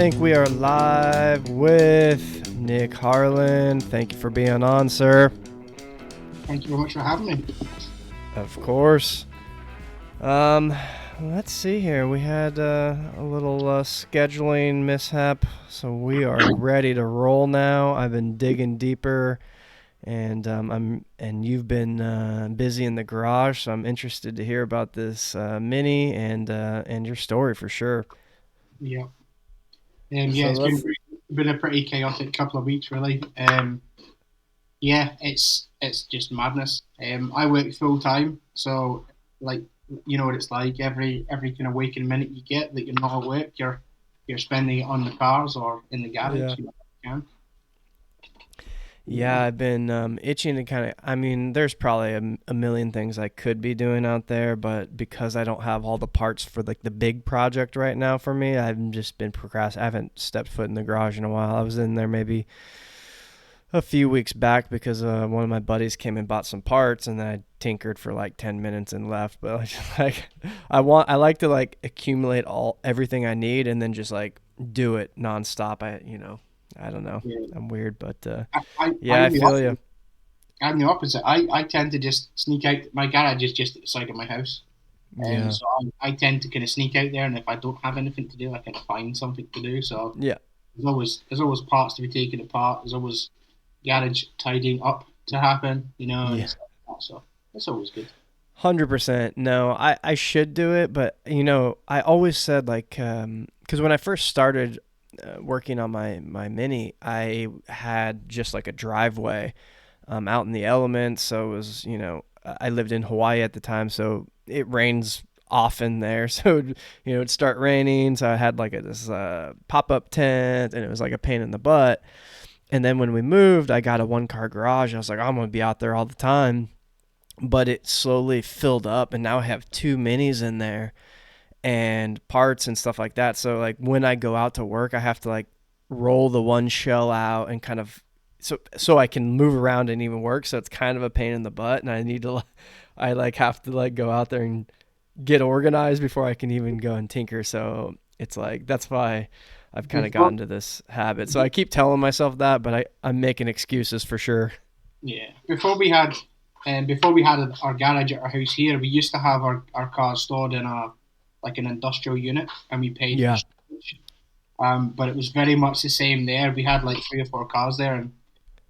think we are live with Nick Harlan. Thank you for being on, sir. Thank you very much for having me. Of course. Let's see here. We had a little scheduling mishap, so we are ready to roll now. I've been digging deeper, and you've been busy in the garage, so I'm interested to hear about this Mini and your story for sure. Yeah, So it's let's. been a pretty chaotic couple of weeks, really. Yeah, it's just madness. I work full time, so like you know what it's like. Every kind of waking minute you get that you're not at work, you're spending it on the cars or in the garage. Yeah. You can. Yeah, I've been itching to kind of. I mean, there's probably a million things I could be doing out there, but because I don't have all the parts for like the big project right now for me, I've just been procrastinating. I haven't stepped foot in the garage in a while. I was in there maybe a few weeks back because one of my buddies came and bought some parts, and then I tinkered for like 10 minutes and left. But I just like, I like to like accumulate everything I need and then just like do it nonstop. I don't know. Yeah. I'm weird, but yeah, I I'm the feel you. opposite. I'm the opposite. I tend to just sneak out. My garage is just at the side of my house. Yeah. So I tend to kind of sneak out there, and if I don't have anything to do, I kind of find something to do. So Yeah. there's always parts to be taken apart. There's always garage tidying up to happen, and Yeah. stuff like that. So it's always good. 100%. No, I should do it, but I always said like, because when I first started working on my Mini, I had just like a driveway out in the elements. So it was, I lived in Hawaii at the time, so it rains often there. So it'd start raining. So I had like this pop up tent, and it was like a pain in the butt. And then when we moved, I got a 1 car garage. I was like, I'm gonna be out there all the time. But it slowly filled up, and now I have 2 minis in there and parts and stuff like that. So like when I go out to work, I have to like roll the one shell out and kind of so I can move around and even work. So it's kind of a pain in the butt, and I need to I like have to like go out there and get organized before I can even go and tinker. So it's like that's why I've kind of Before, gotten to this habit. So I keep telling myself that, but I'm making excuses for sure. yeah, before we had our garage at our house here, we used to have our cars stored in a like an industrial unit, and we paid for Yeah. storage. But it was very much the same there. We had like 3 or 4 cars there, and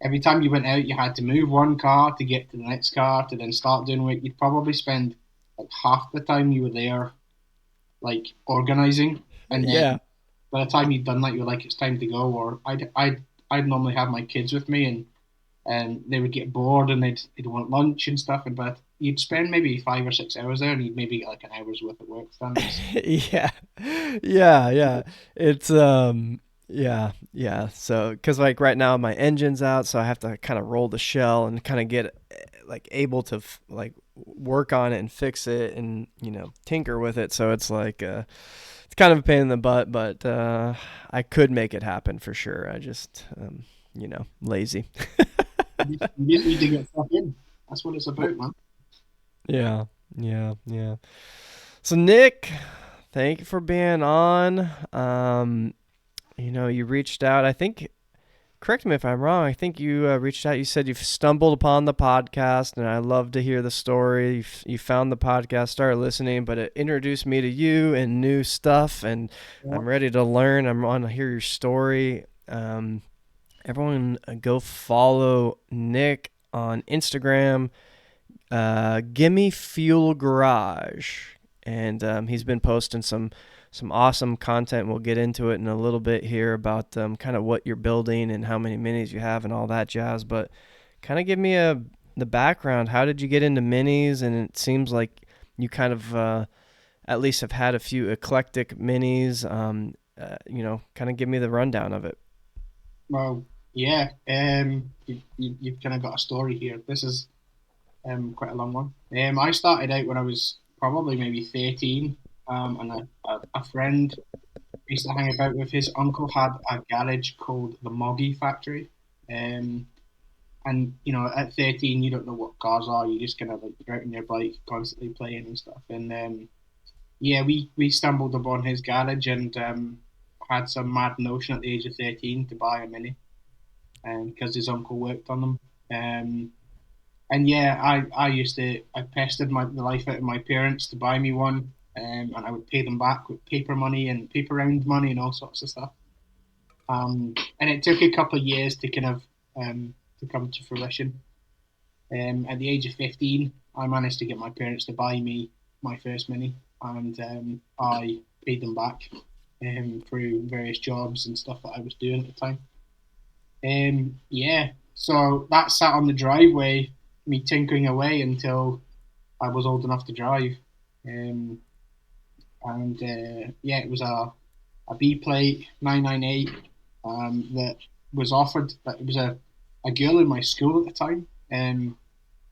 every time you went out, you had to move one car to get to the next car to then start doing work. You'd probably spend like half the time you were there, like organizing, and then Yeah. by the time you'd done that, you were like, it's time to go. Or I'd normally have my kids with me, and they would get bored and they'd want lunch and stuff. But you'd spend maybe 5 or 6 hours there, and you'd maybe get like an hour's worth of work done. Yeah. Yeah. It's yeah. So cuz like right now my engine's out, so I have to kind of roll the shell and kind of get like able to like work on it and fix it and tinker with it. So it's like it's kind of a pain in the butt, but I could make it happen for sure. I just lazy. You just need to get stuff in. That's what it's Well, about, man. yeah. Yeah. So Nick, thank you for being on. You reached out. I think, correct me if I'm wrong. I think you reached out. You said you've stumbled upon the podcast, and I love to hear the story. You found the podcast, started listening, but it introduced me to you and new stuff, and Yeah. I'm ready to learn. I'm on to hear your story. Everyone, go follow Nick on Instagram. Gimme Fuel Garage, and he's been posting some awesome content. We'll get into it in a little bit here about kind of what you're building and how many minis you have and all that jazz. But kind of give me the background. How did you get into minis? And it seems like you kind of at least have had a few eclectic minis. Kind of give me the rundown of it. Well, yeah. You've kind of got a story here. This is quite a long one. I started out when I was probably maybe 13, and a friend I used to hang about with. His uncle had a garage called the Moggy Factory, um, and at 13 you don't know what cars are. You just kind of like you're out on your bike, constantly playing and stuff. And yeah, we stumbled upon his garage and had some mad notion at the age of 13 to buy a Mini, because his uncle worked on them. And yeah, I pestered the life out of my parents to buy me one, and I would pay them back with paper money and paper round money and all sorts of stuff. And it took a couple of years to kind of to come to fruition. At the age of 15, I managed to get my parents to buy me my first Mini, and I paid them back through various jobs and stuff that I was doing at the time. Yeah, so that sat on the driveway, me tinkering away until I was old enough to drive. Um, and yeah, it was a B plate 998 that was offered. But it was a girl in my school at the time.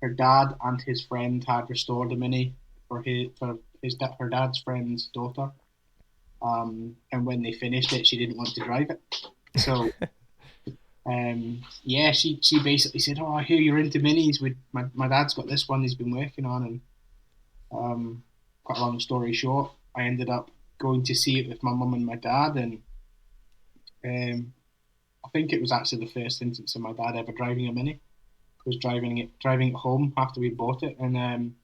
Her dad and his friend had restored a Mini her dad's friend's daughter. And when they finished it, she didn't want to drive it. So yeah, she basically said, "Oh, I hear you're into minis. My dad's got this one he's been working on." And quite a long story short, I ended up going to see it with my mum and my dad, and um, I think it was actually the first instance of my dad ever driving a Mini. Was driving it home after we bought it, and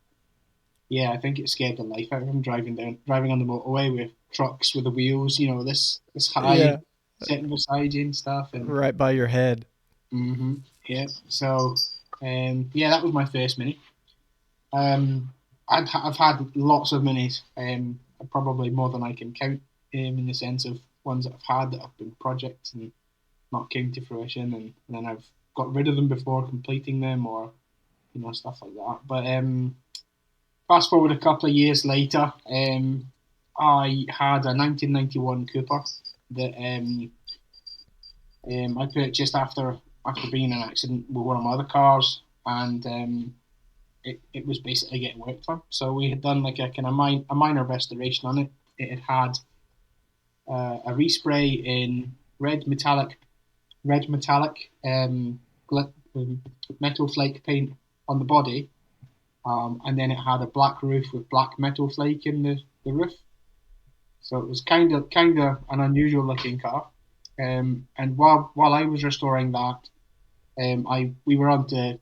yeah, I think it scared the life out of him driving on the motorway with trucks with the wheels, this high Yeah, sitting beside you and stuff, and right by your head. yeah. So yeah, that was my first Mini. Um, I've had lots of Minis, probably more than I can count, in the sense of ones that I've had that have been projects and not came to fruition, and then I've got rid of them before completing them, or stuff like that. But fast forward a couple of years later, I had a 1991 Cooper that I purchased after being in an accident with one of my other cars, and it was basically getting worked on. So we had done like a kind of a minor restoration on it. It had had a respray in red metallic metal flake paint on the body, and then it had a black roof with black metal flake in the roof. So it was kind of an unusual looking car. And while I was restoring that, I we were onto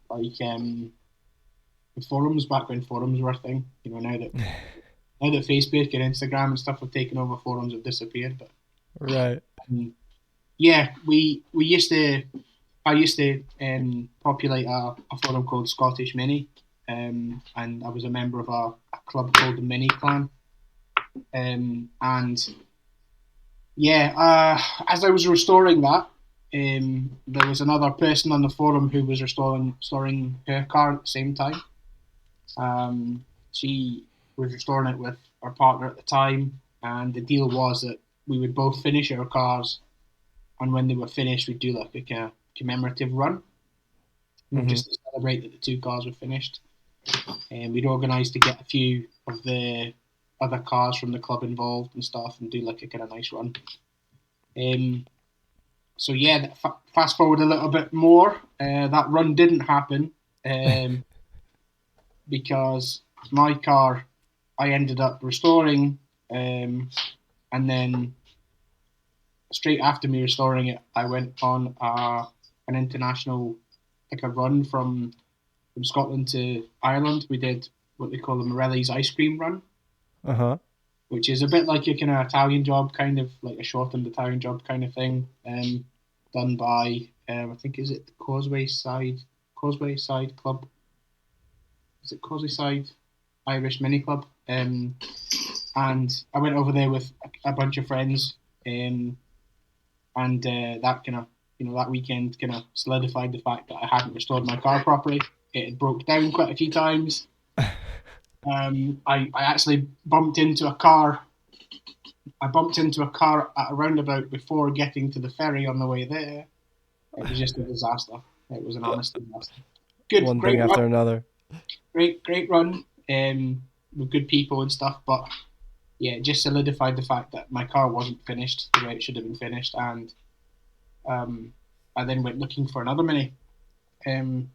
like the forums back when forums were a thing. Now that Facebook and Instagram and stuff have taken over, forums have disappeared. But Right. um, yeah, we used to. I used to populate a forum called Scottish Mini, and I was a member of a club called the Mini Clan. And yeah, as I was restoring that, there was another person on the forum who was restoring her car at the same time. She was restoring it with her partner at the time, and the deal was that we would both finish our cars, and when they were finished, we'd do like a commemorative run, Hmm. just to celebrate that the two cars were finished. And we'd organise to get a few of the other cars from the club involved and stuff, and do like a kind of nice run. Um, so yeah, fast forward a little bit more. That run didn't happen, um, because my car I ended up restoring, and then straight after me restoring it, I went on an international, like a run from Scotland to Ireland. We did what they call the Morelli's ice cream run, Uh huh. which is a bit like a kind of Italian job, kind of like a shortened Italian job kind of thing, done by I think is it the Causeway Side Club? Is it Causeway Side Irish Mini Club? And I went over there with a bunch of friends, and that kind of that weekend kind of solidified the fact that I hadn't restored my car properly. It had broke down quite a few times. I actually bumped into a car. I bumped into a car at a roundabout before getting to the ferry on the way there. It was just a disaster. It was an honest disaster. Good, One thing after another. great run, with good people and stuff. But yeah, it just solidified the fact that my car wasn't finished the way it should have been finished, and um, I then went looking for another Mini, um,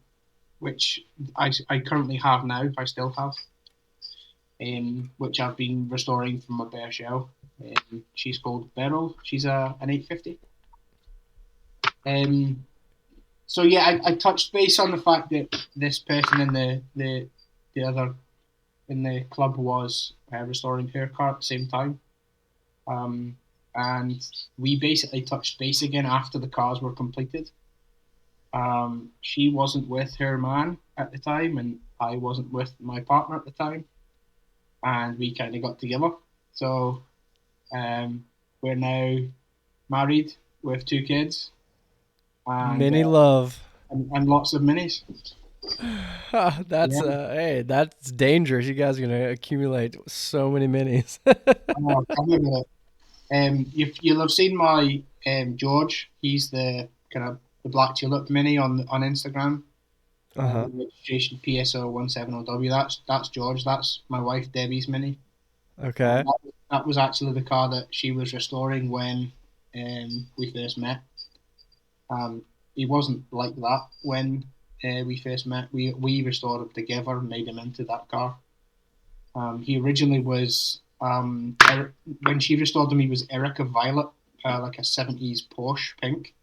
which I currently have now. I still have, which I've been restoring from my bare shell. She's called Beryl. She's an 850. Um, so yeah, I touched base on the fact that this person in the other in the club was restoring her car at the same time. Um, and we basically touched base again after the cars were completed. She wasn't with her man at the time, and I wasn't with my partner at the time, and we kind of got together. So um, we're now married with 2 kids and, Mini love. and lots of minis. That's Yeah, hey, that's dangerous. You guys are gonna accumulate so many minis. tell me about it. You'll have seen my George. He's the kind of the black tulip mini on Instagram. Uh-huh. Registration PSO17OW. That's George. That's my wife Debbie's mini. Okay. That was actually the car that she was restoring when we first met. Um, he wasn't like that when we first met. We restored him together and made him into that car. He originally was when she restored him, he was Erica Violet, like a '70s Porsche pink.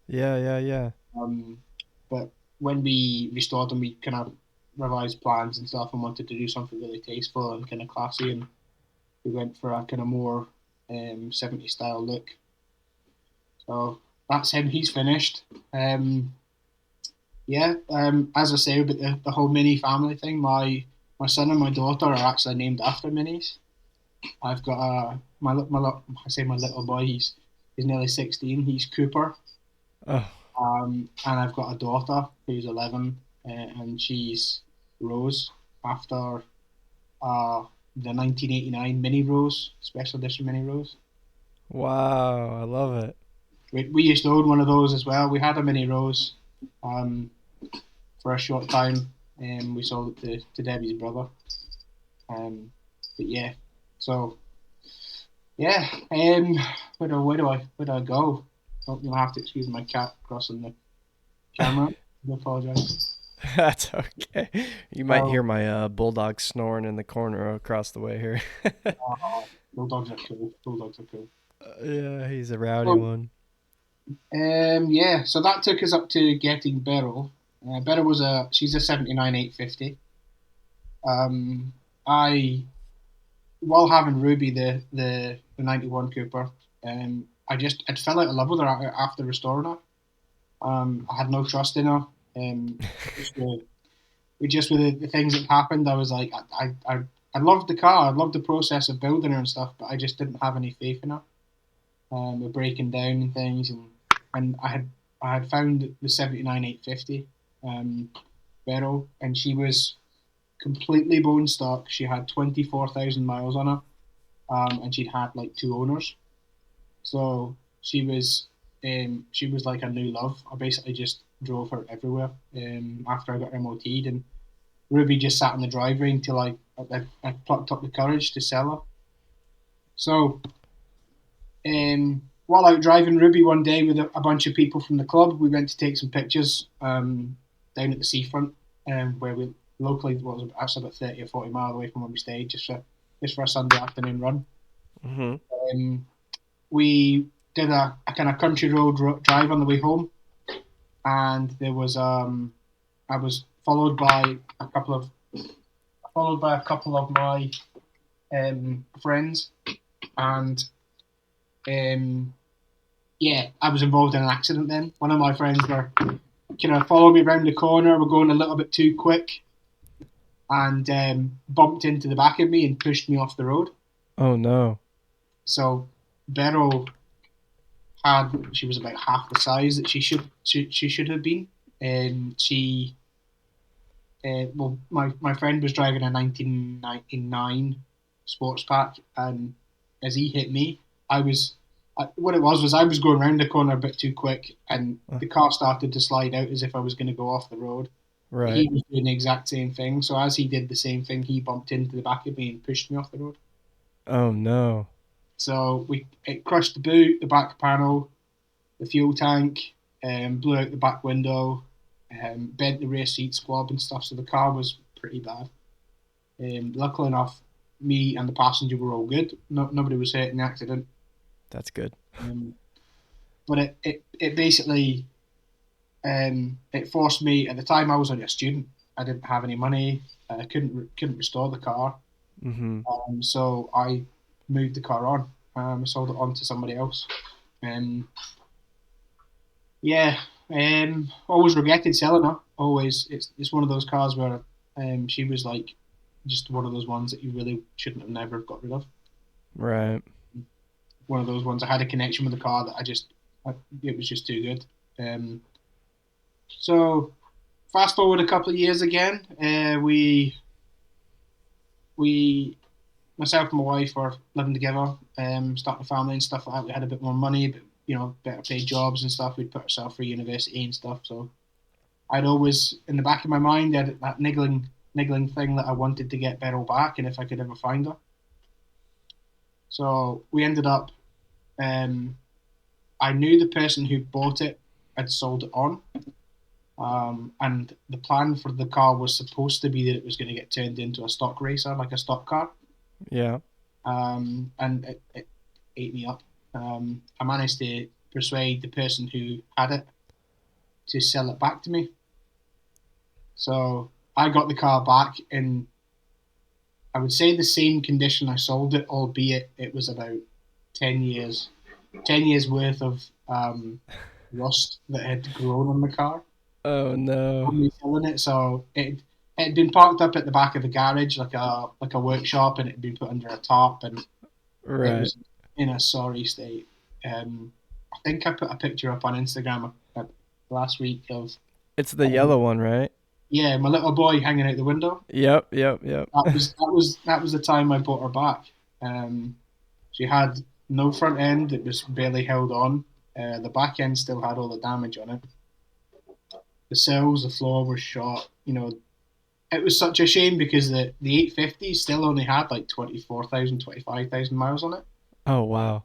Yeah, yeah, yeah. Um, but when we restored him, we kind of revised plans and stuff and wanted to do something really tasteful and kind of classy, and we went for a kind of more '70s style look. So that's him. He's finished. Yeah. As I say about the whole mini family thing, my son and my daughter are actually named after minis. I've got I say my little boy. He's nearly 16. He's Cooper. Oh, And I've got a daughter who's 11, and she's Rose after uh, the 1989 Mini Rose, special edition Mini Rose. wow, I love it. We used to own one of those as well. We had a Mini Rose um, for a short time, and we sold it to Debbie's brother. But yeah, so yeah, where do I go? Oh, you'll have to excuse my cat crossing the camera. I apologize. That's okay. You might So hear my bulldog snoring in the corner across the way here. Bulldogs are cool. Bulldogs are cool. Yeah, he's a rowdy So, one. yeah, so that took us up to getting Beryl. Beryl she's a 79 850. Um, I, while having Ruby, the 91 Cooper, I'd fell out of love with her after restoring her. I had no trust in her. Just with the things that happened, I was like, I loved the car. I loved the process of building her and stuff, but I just didn't have any faith in her. With breaking down and things, and I had found the 79 850 Beryl, and she was completely bone stock. She had 24,000 miles on her, and she'd had like 2 owners. So she was like a new love. I basically just drove her everywhere after I got MOT'd, and Ruby just sat in the driveway until I plucked up the courage to sell her. So while out driving Ruby one day with a bunch of people from the club, we went to take some pictures down at the seafront, where we locally was actually about 30 or 40 miles away from where we stayed, just for a Sunday afternoon run. Hmm. Um, we did a kind of country road drive on the way home, and I was followed by a couple of my friends, and um, yeah, I was involved in an accident then. One of my friends were kind of following me around the corner. We're going a little bit too quick and bumped into the back of me and pushed me off the road. Oh no. So Beryl she was about half the size that she should have been. She well, my friend was driving a 1999 sports pack, and as he hit me, I was what it was I was going around the corner a bit too quick, and Uh, the car started to slide out as if I was going to go off the road. But right. he was doing the exact same thing. So as he did the same thing, he bumped into the back of me and pushed me off the road. Oh no. So it crushed the boot, the back panel, the fuel tank, blew out the back window, bent the rear seat squab and stuff. So the car was pretty bad. Luckily enough, me and the passenger were all good. Nobody was hurt in the accident. That's good. Um, but it basically it forced me. At the time, I was only a student. I didn't have any money. I couldn't restore the car. Mm-hmm. So I moved the car on. Sold it on to somebody else. Um, yeah. Always regretted selling her. Always. It's one of those cars where she was like just one of those ones that you really shouldn't have never got rid of. Right. One of those ones I had a connection with the car that it was just too good. So fast forward a couple of years again, we myself and my wife were living together, starting a family and stuff like that. We had a bit more money, but better paid jobs and stuff. We'd put ourselves through university and stuff. So I'd always, in the back of my mind, had that niggling thing that I wanted to get Beryl back, and if I could ever find her. So we ended up. Um, I knew the person who bought it had sold it on, and the plan for the car was supposed to be that it was going to get turned into a stock racer, like a stock car. Yeah. And it ate me up. I managed to persuade the person who had it to sell it back to me. So I got the car back in, I would say, the same condition I sold it, albeit it was about 10 years, 10 years worth of rust that had grown on the car Oh no. from me selling it. So it had been parked up at the back of the garage like a workshop, and it had been put under a tarp, and it Right. was in a sorry state. I think I put a picture up on Instagram last week of It's the um, yellow one, right? yeah, my little boy hanging out the window. Yep. Yep. Yep. That was the time I bought her back. Um, she had no front end; it was barely held on. The back end still had all the damage on it. The sills, the floor was shot. It was such a shame because the 850 still only had like 24,000, 25,000 miles on it. Oh wow.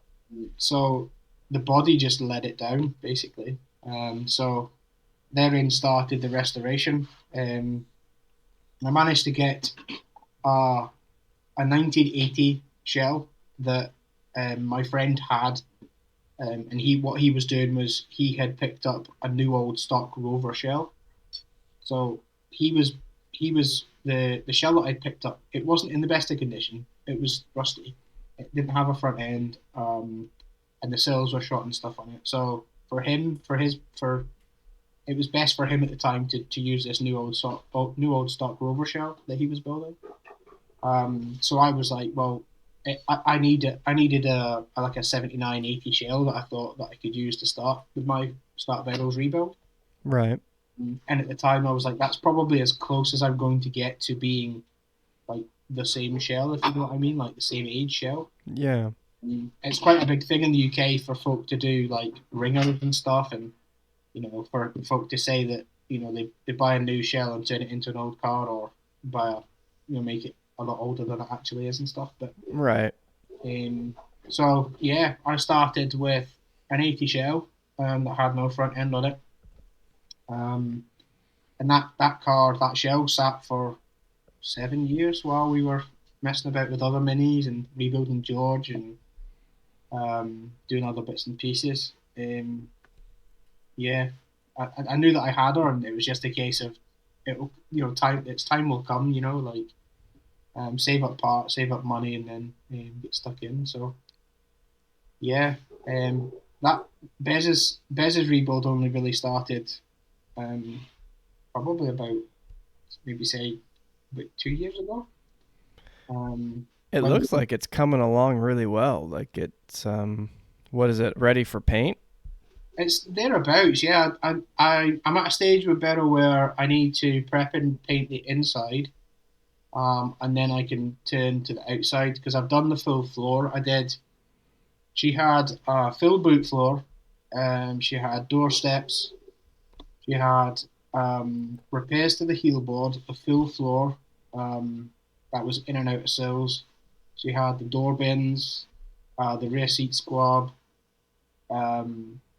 So the body just let it down, basically. So therein started the restoration. I managed to get uh, a 1980 shell that my friend had, and what he was doing was he had picked up a new old stock Rover shell. So he was the shell that I picked up. It wasn't in the best of condition. It was rusty. It didn't have a front end, and the sills were shot and stuff on it. So for him, for it was best for him at the time to use this new old stock Rover shell that he was building. So I was like, well, I needed like a 7980 shell that I thought that I could use to start Vero's rebuild. Right. And at the time, I was like, that's probably as close as I'm going to get to being like the same shell, if you know what I mean, like the same age shell. Yeah. It's quite a big thing in the UK for folk to do like ringers and stuff, and for folk to say that they buy a new shell and turn it into an old car, or make it a lot older than it actually is and stuff. But Right. um, so yeah, I started with an 80 shell that had no front end on it. Um, and that shell sat for 7 years while we were messing about with other minis and rebuilding George and doing other bits and pieces. Yeah, I knew that I had her, and it was just a case of time. Its time will come, like save up parts, save up money, and then get stuck in. So yeah, that Bez's rebuild only really started um, probably about maybe say about 2 years ago. It When looks like it's coming along really well. Like it's what is it? Ready for paint? it's thereabouts, yeah. I'm at a stage with Beryl where I need to prep and paint the inside, and then I can turn to the outside because I've done the full floor. I did. She had a full boot floor. She had door steps. She had repairs to the heel board, the full floor that was in and out of sills. She had the door bins, the rear seat squab,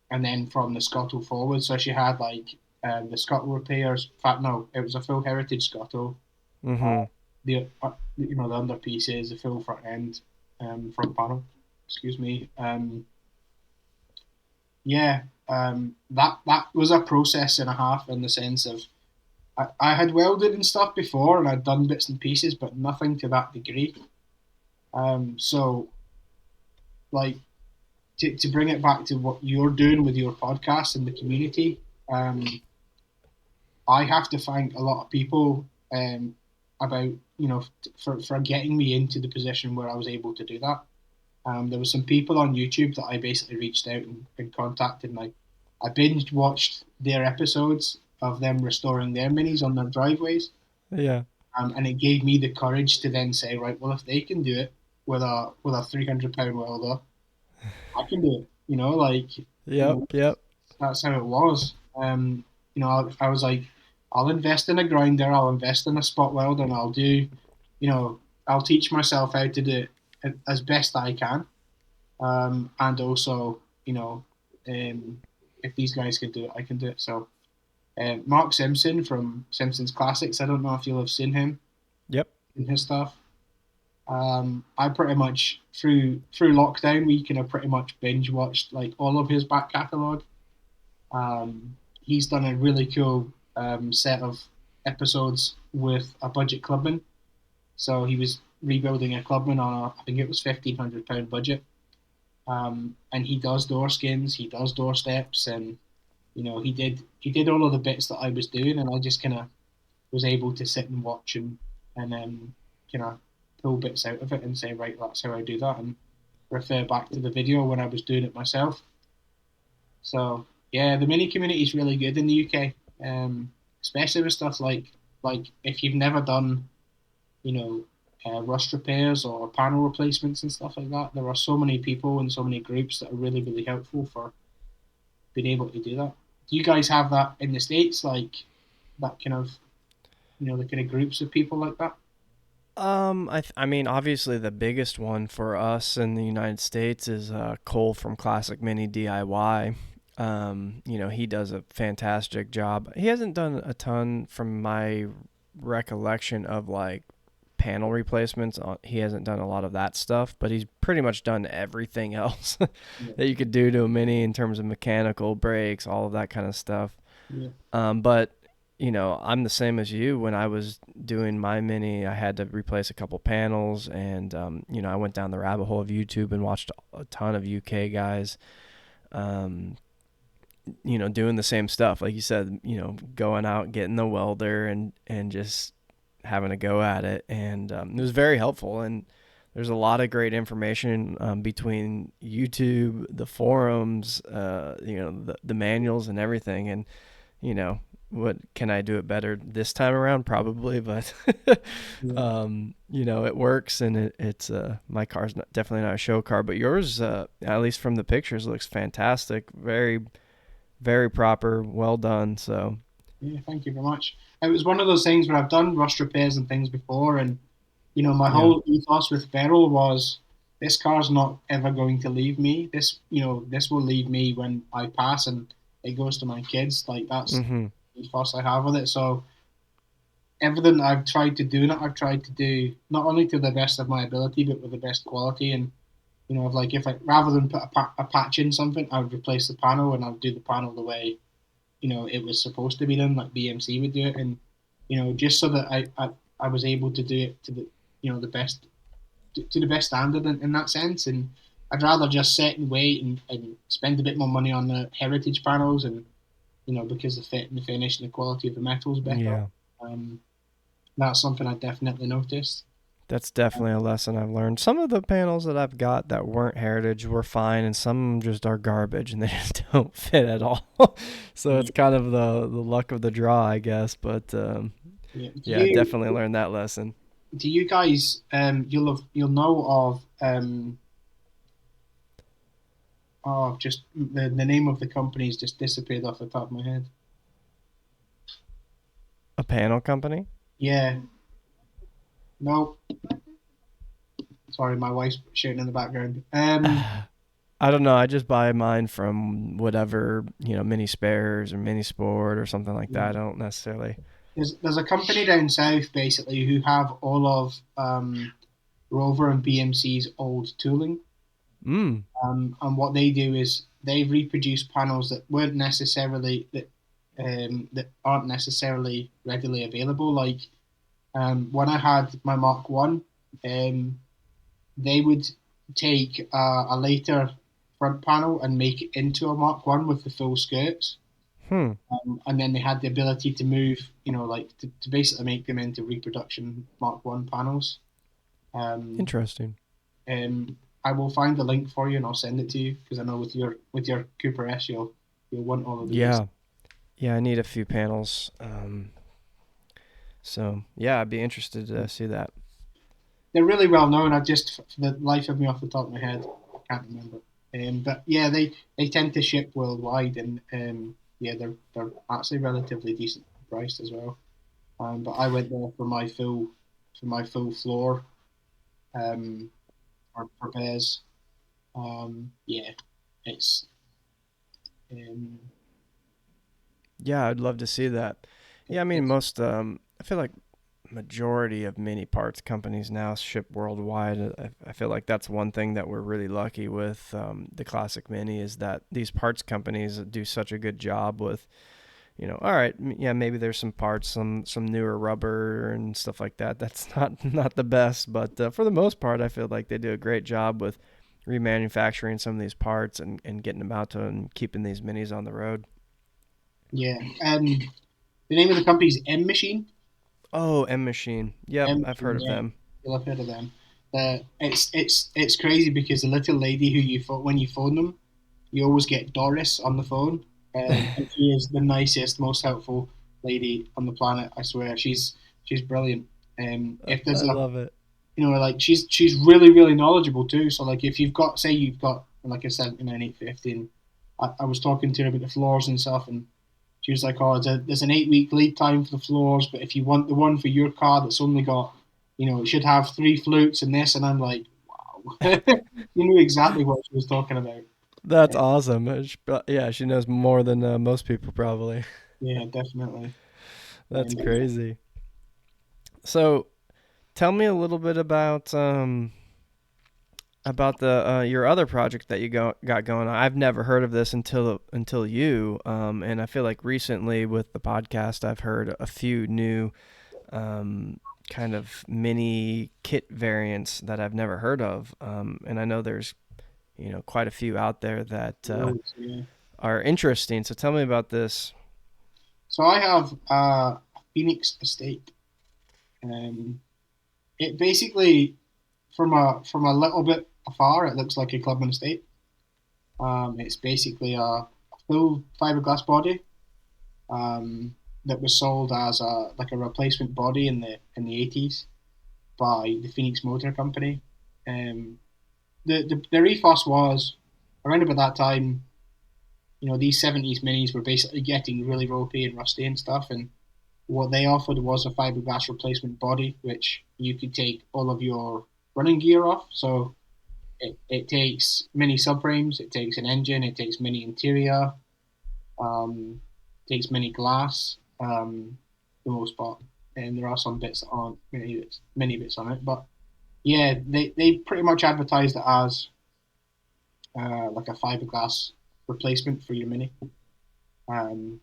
and then from the scuttle forward. So she had like the scuttle repairs. In fact, no, it was a full heritage scuttle. Uh, Mm-hmm. the the under pieces, the full front end, front panel. Excuse me. Yeah, that was a process and a half in the sense of I had welded and stuff before and I'd done bits and pieces, but nothing to that degree. So like to bring it back to what you're doing with your podcast and the community, I have to thank a lot of people about for getting me into the position where I was able to do that. There were some people on YouTube that I basically reached out and contacted, and I binge watched their episodes of them restoring their minis on their driveways, Yeah. and it gave me the courage to then say, right, well, if they can do it with a 300 pound welder, I can do it. Yep. Yep. That's how it was. I was like, I'll invest in a grinder, I'll invest in a spot welder, and I'll teach myself how to do it as best I can. And also, if these guys can do it, I can do it. So, Mark Simpson from Simpsons Classics, I don't know if you'll have seen him Yep. in his stuff. I pretty much through lockdown, we kind of pretty much binge watched like all of his back catalogue. He's done a really cool set of episodes with a budget clubman. So he was rebuilding a clubman on I think it was £1,500 budget. And he does door skins, he does door steps, and he did all of the bits that I was doing, and I just kind of was able to sit and watch and kind of pull bits out of it and say, right, that's how I do that, and refer back to the video when I was doing it myself. So yeah, the mini community is really good in the UK, especially with stuff like if you've never done, you know, rust repairs or panel replacements and stuff like that. There are so many people and so many groups that are really really helpful for being able to do that. Do you guys have that in the States, like that kind of the kind of groups of people like that? I mean, obviously the biggest one for us in the United States is Cole from Classic Mini DIY. He does a fantastic job. He hasn't done a ton from my recollection of like panel replacements. He hasn't done a lot of that stuff, but he's pretty much done everything else Yeah, that you could do to a Mini in terms of mechanical brakes, all of that kind of stuff. yeah, But I'm the same as you. When I was doing my Mini, I had to replace a couple panels, and I went down the rabbit hole of YouTube and watched a ton of UK guys, um, doing the same stuff. Like you said, going out, getting the welder, and just having a go at it, and it was very helpful. And there's a lot of great information between YouTube, the forums, the manuals and everything, and you know what can I do it better this time around? Probably, but yeah. it works, and it's my car's definitely not a show car, but yours, at least from the pictures, looks fantastic. Very, very proper, well done. So Yeah, thank you very much. It was one of those things where I've done rust repairs and things before, and my yeah, whole ethos with Beryl was this car's not ever going to leave me. This will leave me when I pass, and it goes to my kids. Like that's mm-hmm. the ethos I have with it. So everything I've tried to do, I've tried to do not only to the best of my ability, but with the best quality. And like if I rather than put a patch in something, I would replace the panel and I would do the panel the way it was supposed to be done, like BMC would do it, and just so that I was able to do it to the the best to the best standard in that sense. And I'd rather just sit and wait and spend a bit more money on the heritage panels, and because the fit and the finish and the quality of the metal is better. Yeah. Um, that's something I definitely noticed. That's definitely a lesson I've learned. Some of the panels that I've got that weren't heritage were fine, and some just are garbage and they just don't fit at all. So Yeah, it's kind of the luck of the draw, I guess. But yeah. yeah, definitely learned that lesson. Do you guys you'll know of just the name of the company's just disappeared off the top of my head. A panel company? Yeah, no, sorry, my wife's shouting in the background. I don't know. I just buy mine from whatever, mini spares or mini sport or something like that. I don't necessarily. there's a company down south basically who have all of Rover and BMC's old tooling. Mm, And what they do is they reproduce panels that weren't necessarily that aren't necessarily readily available. Like when I had my Mark One, um, they would take a later front panel and make it into a Mark One with the full skirts, hmm. and then they had the ability to move, like to basically make them into reproduction Mark One panels. Um, Interesting. I will find the link for you and I'll send it to you because I know with your Cooper S you'll want all of these. Yeah. Yeah, I need a few panels. So yeah, I'd be interested to see that. They're really well known. I just for the life of me off the top of my head I can't remember. But yeah, they tend to ship worldwide and yeah they're actually relatively decent priced as well. But I went there for my full floor um, for bears. Yeah, it's um, Yeah, I'd love to see that. Yeah, I mean it's most I feel like majority of mini parts companies now ship worldwide. I feel like that's one thing that we're really lucky with the classic mini is that these parts companies do such a good job with, all right, yeah, maybe there's some parts, some newer rubber and stuff like that. That's not the best, but for the most part, I feel like they do a great job with remanufacturing some of these parts and getting them out to and keeping these minis on the road. yeah. The name of the company is M Machine. Oh, M Machine. Yep, M I've heard Machine, of yeah, them. you'll have heard of them. It's crazy because the little lady who when you phone them, you always get Doris on the phone, and she is the nicest, most helpful lady on the planet. I swear, she's brilliant. If there's I a love it. like she's really really knowledgeable too. So like if you've got like a 79 850, I was talking to her about the floors and stuff, and she was like, "Oh, there's an 8 week lead time for the floors, but if you want the one for your car that's only got, it should have three flutes and this," and I'm like, "Wow, you knew exactly what she was talking about." That's awesome. Yeah, she knows more than most people probably. Yeah, definitely. That's But crazy. So, tell me a little bit about the your other project that you got going on. I've never heard of this until you, and I feel like recently with the podcast, I've heard a few new um, kind of mini kit variants that I've never heard of, and I know there's quite a few out there that loads, yeah. are interesting. So tell me about this. So I have a Phoenix estate. Um, it basically from a little bit afar, it looks like a Clubman estate. It's basically a full fiberglass body that was sold as a replacement body in the 80s by the Phoenix Motor Company. Um, their ethos was around about that time. These 70s minis were basically getting really ropey and rusty and stuff, and what they offered was a fiberglass replacement body, which you could take all of your running gear off. So it takes mini subframes, it takes an engine, it takes mini interior, um, takes mini glass, for the most part. And there are some bits that aren't many bits on it, but yeah, they pretty much advertised it as like a fiberglass replacement for your mini. Um,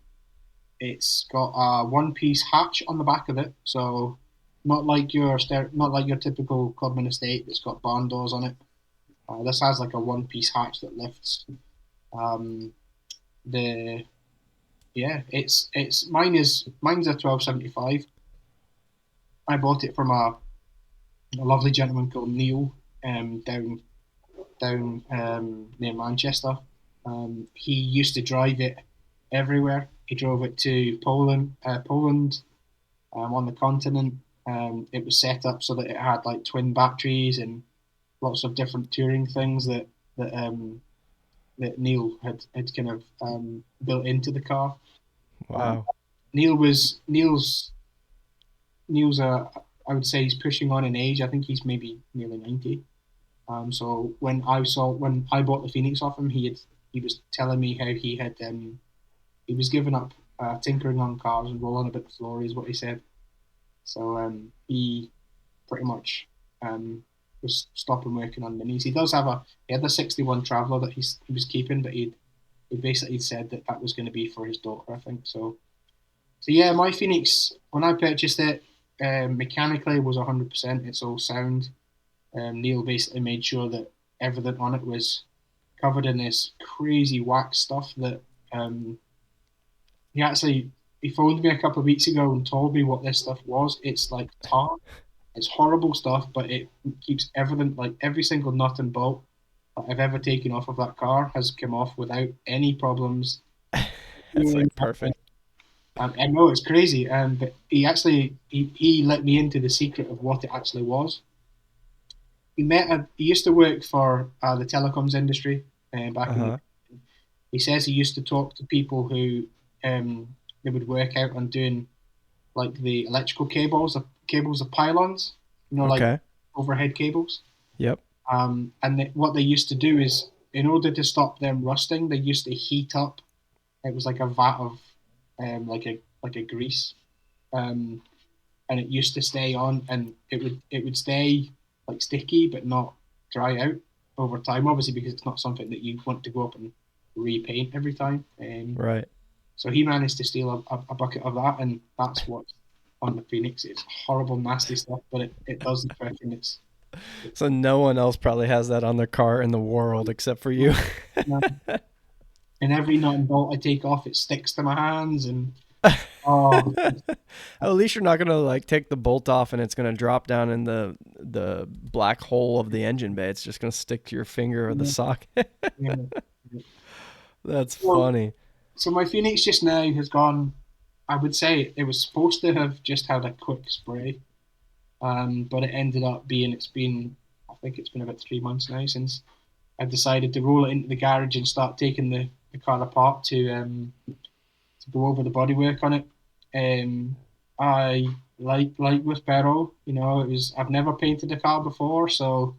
it's got a one-piece hatch on the back of it, so not like your typical Clubman estate that's got barn doors on it. This has like a one-piece hatch that lifts. Um, the Yeah, it's mine's a 1275. I bought it from a lovely gentleman called Neil down near Manchester. He used to drive it everywhere. He drove it to Poland, on the continent. It was set up so that it had like twin batteries and lots of different touring things that Neil had kind of built into the car. Um, Wow. Neil's I would say he's pushing on in age. I think he's maybe nearly 90. So when I bought the Phoenix off him, he was telling me how he was giving up. tinkering on cars and rolling a bit of floor, is what he said. So he pretty much was stopping working on minis. He had a 61 Traveller that he was keeping, but he basically said that that was going to be for his daughter, I think. So yeah, my Phoenix when I purchased it, mechanically was 100%. It's all sound. Neil basically made sure that everything on it was covered in this crazy wax stuff that um, he actually he phoned me a couple of weeks ago and told me what this stuff was. It's like tar. It's horrible stuff, but it keeps everything, like every single nut and bolt that I've ever taken off of that car has come off without any problems. That's like perfect. I know it's crazy, but he let me into the secret of what it actually was. He used to work for the telecoms industry back in. Uh-huh. He says he used to talk to people who they would work out on doing like the electrical cables of pylons, like Okay. overhead cables. Yep. What they used to do is, in order to stop them rusting, they used to heat up. It was like a vat of like a grease, um, and it used to stay on, and it would stay like sticky but not dry out over time. Obviously, because it's not something that you want to go up and repaint every time. Right. So he managed to steal a bucket of that, and that's what's on the Phoenix. It's horrible, nasty stuff, but it does the trick, and So no one else probably has that on their car in the world except for you. and every nut and bolt I take off, it sticks to my hands, and oh, At least you're not gonna like take the bolt off and it's gonna drop down in the black hole of the engine bay. It's just gonna stick to your finger or the yeah, socket. yeah. That's So, funny. so my Phoenix just now has gone. I would say it was supposed to have just had a quick spray, but it ended up being I think it's been about 3 months now since I decided to roll it into the garage and start taking the car apart to go over the bodywork on it. I like with Perro, it was I've never painted a car before, so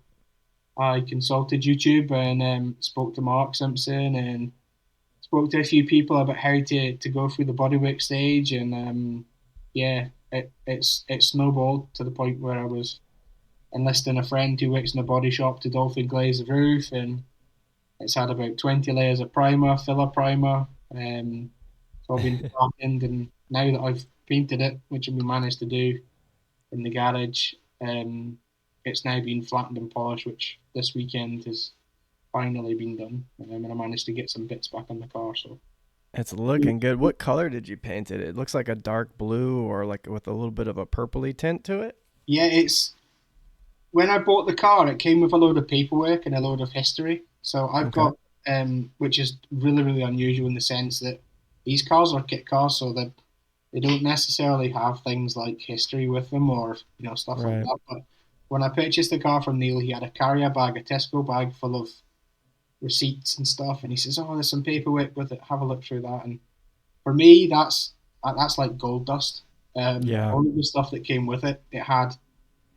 I consulted YouTube and spoke to Mark Simpson and spoke to a few people about how to go through the bodywork stage, and yeah, it snowballed to the point where I was enlisting a friend who works in a body shop to dolphin glaze the roof, and it's had about 20 layers of primer, filler primer. So I've been sharpened, and now that I've painted it, which we managed to do in the garage, it's now been flattened and polished, which this weekend has finally been done, and I managed to get some bits back on the car. So It's looking good. What color did you paint it? It looks like a dark blue or like with a little bit of a purpley tint to it. yeah, it's when I bought the car, it came with a load of paperwork and a load of history. So I've Okay. got, which is really, really unusual in the sense that these cars are kit cars, so that they don't necessarily have things like history with them or stuff like Right. that. But when I purchased the car from Neil, he had a carrier bag, a Tesco bag full of receipts and stuff, and he says, "Oh, there's some paperwork with it. Have a look through that." And for me, that's like gold dust. Yeah. All of the stuff that came with it, it had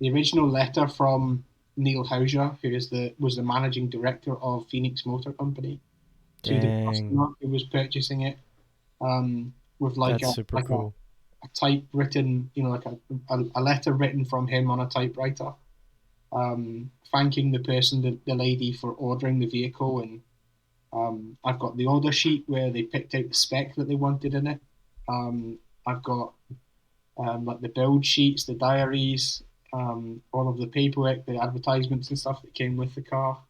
the original letter from Neil Hauser, who was the managing director of Phoenix Motor Company, to the Dang. customer who was purchasing it, with like That's a super like a, cool. a typewritten, like a letter written from him on a typewriter, thanking the person, the lady, for ordering the vehicle, and I've got the order sheet where they picked out the spec that they wanted in it. I've got like the build sheets, the diaries, all of the paperwork, the advertisements and stuff that came with the car.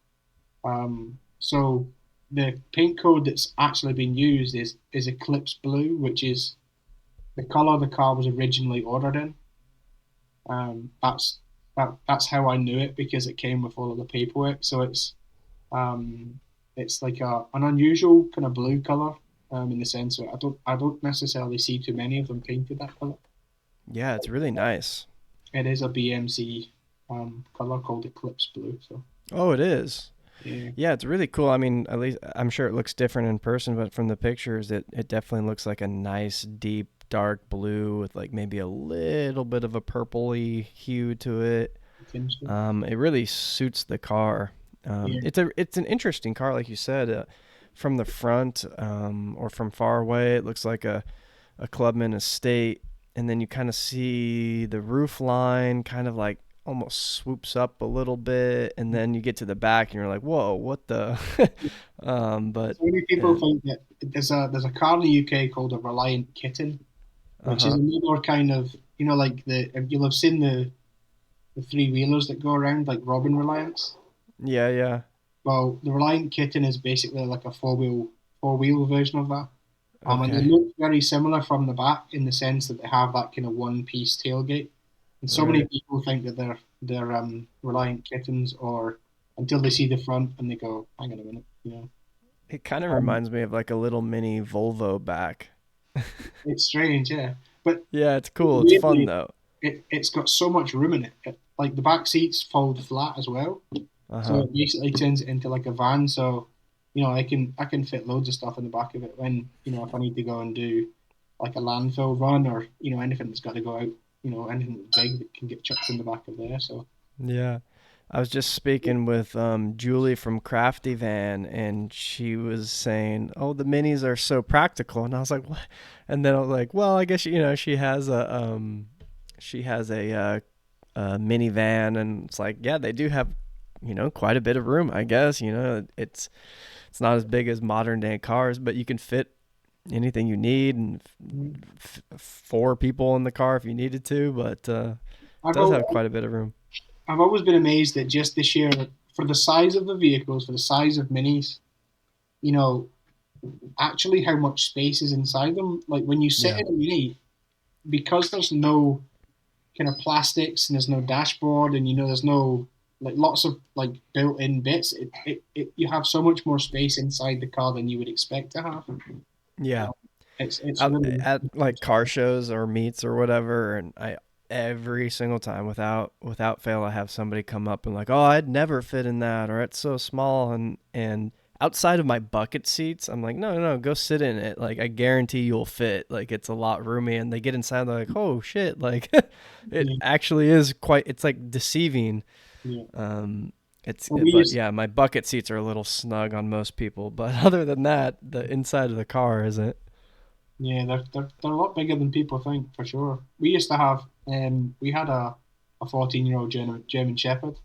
So the paint code that's actually been used is Eclipse Blue, which is the color the car was originally ordered in. Um, that's that's how I knew it because it came with all of the paperwork. So um, it's like an unusual kind of blue color, in the sense that I don't necessarily see too many of them painted that color. Yeah, it's really nice. It is a BMC color called Eclipse Blue. So Oh, it is. yeah, Yeah, it's really cool. I mean, at least I'm sure it looks different in person, but from the pictures, it definitely looks like a nice, deep, dark blue with like maybe a little bit of a purpley hue to it. potentially. It really suits the car. Yeah, It's an interesting car, like you said. From the front or from far away, it looks like a Clubman Estate, and then you kind of see the roof line kind of like almost swoops up a little bit, and then you get to the back and you're like, whoa, what the? But So many people and think that there's a car in the UK called a Reliant Kitten, uh which is huh, another kind of, like you'll have seen the three wheelers that go around like Robin Reliance. yeah, yeah, Well, the Reliant Kitten is basically like a four wheel version of that. And they okay, look very similar from the back in the sense that they have that kind of one piece tailgate. And so many right. people think that they're Reliant Kittens, or until they see the front and they go, hang on a minute. It kind of Um, reminds me of like a little mini Volvo back. it's strange, yeah. But Yeah, it's cool. It's fun weirdly, though. it's got so much room in it. Like the back seats fold flat as well, Uh so huh. it basically turns it into like a van. So I can fit loads of stuff in the back of it when if I need to go and do like a landfill run, or anything that's got to go out. Anything big that can get chucked in the back of there. So Yeah. I was just speaking with Julie from Crafty Van, and she was saying, "Oh, the minis are so practical," and I was like, "What?" And then I was like, "Well, I guess she has a minivan, and it's like, yeah, they do have, quite a bit of room. I guess it's not as big as modern day cars, but you can fit anything you need, and four people in the car if you needed to, but it I've does al- have quite a bit of room." I've always been amazed at just the sheer, for the size of the vehicles, for the size of minis. You know, actually how much space is inside them. Like when you sit Yeah. in a mini, because there's no kind of plastics and there's no dashboard, and there's no like lots of like built-in bits. You have so much more space inside the car than you would expect to have. Yeah. It's Out really at like car shows or meets or whatever, and I every single time without fail I have somebody come up and like, oh, I'd never fit in that, or it's so small, and outside of my bucket seats, I'm like, no, no, go sit in it, like I guarantee you'll fit, like it's a lot roomy, and they get inside, they're like, oh shit, like it yeah, actually is quite, it's like deceiving. yeah. um Well, we but used yeah, my bucket seats are a little snug on most people, but other than that, the inside of the car isn't. Yeah, they're a lot bigger than people think for sure. We used to have we had a 14-year-old German Shepherd.